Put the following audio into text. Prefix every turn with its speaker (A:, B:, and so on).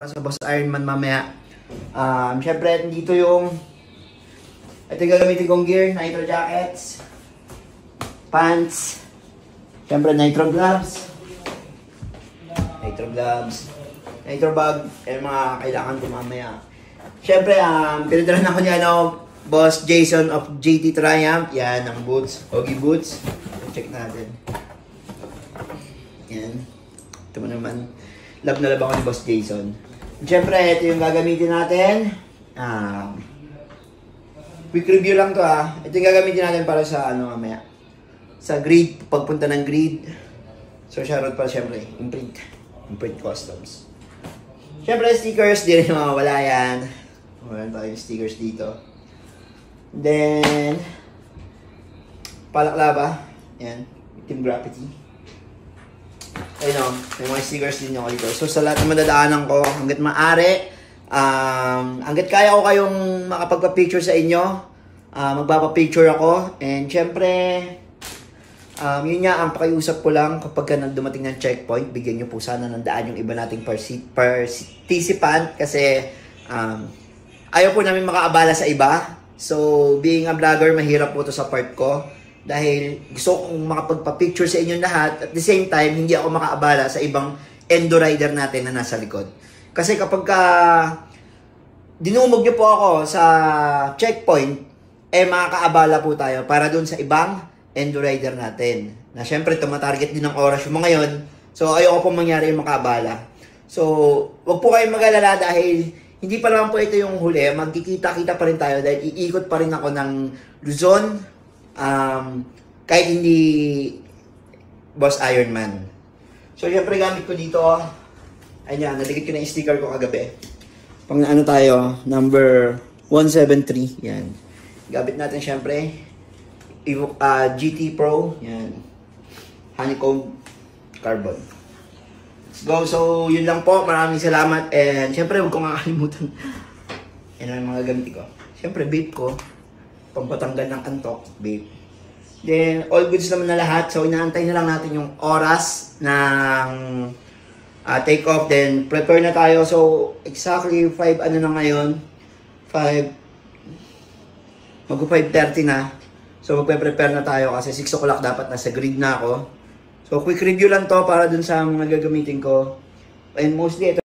A: Sa Boss Ironman mamaya. Syempre, dito ito yung gagamitin kong gear, nitro jackets, pants, syempre nitro gloves, nitro bag, yung mga kailangan ko mamaya. Syempre, pinadalan ako niya, Boss Jason of GT Triumph. Yan, ang boots, Oggy boots. Check natin. Yan. Ito mo naman. Love na love ako ni Boss Jason. Siyempre, ito yung gagamitin natin. Quick review lang to Ito yung gagamitin natin para sa mamaya. Sa grid, pagpunta ng grid. So, shoutout pa siyempre, imprint customs. Siyempre, stickers, di rin mawawala yan. Wala tayong stickers dito. Then, palaklaba. Yan, Team Graffiti. Ayun may mga stickers din ako dito. So, sa lahat ng madadaanan ko, hanggat maaari, hanggat kaya ko kayong makapagpa-picture sa inyo, magpapa-picture ako. And, syempre, yun nga, ang pakiusap ko lang, kapag dumating ng checkpoint, bigyan nyo po sana ng daan yung iba nating participant kasi, ayaw po namin makaabala sa iba. So, being a vlogger, mahirap po to sa part ko. Dahil gusto kong makapagpa-picture sa inyo lahat. At the same time, hindi ako makaabala sa ibang endo rider natin na nasa likod. Kasi kapag dinumog nyo po ako sa checkpoint, makakaabala po tayo para dun sa ibang endo rider natin. Na syempre, tumatarget din ng oras yung mga yun. So, ayoko pong mangyari yung makaabala. So, wag po kayong mag-alala dahil hindi pa naman po ito yung huli. Magkikita-kita pa rin tayo dahil iikot pa rin ako ng Luzon. Kahit hindi Boss Ironman. So, syempre gamit ko dito. Ayan, naligit ko na yung sticker ko kagabi. Pang tayo, number 173. Yan. Gamit natin syempre. GT Pro. Yan. Honeycomb carbon. Let's go. So, yun lang po. Maraming salamat. And syempre, huwag kong kakalimutan. Yan ang mga gamit ko. Syempre, vape ko. Pampatanggal ng antok, babe. Then, all goods naman na lahat. So, inaantay na lang natin yung oras ng take off. Then, prepare na tayo. So, exactly 5 na ngayon. 5:30 na. So, magpe-prepare na tayo kasi 6 o'clock dapat nasa grid na ako. So, quick review lang to para dun sa mga gagamitin ko. And mostly, ito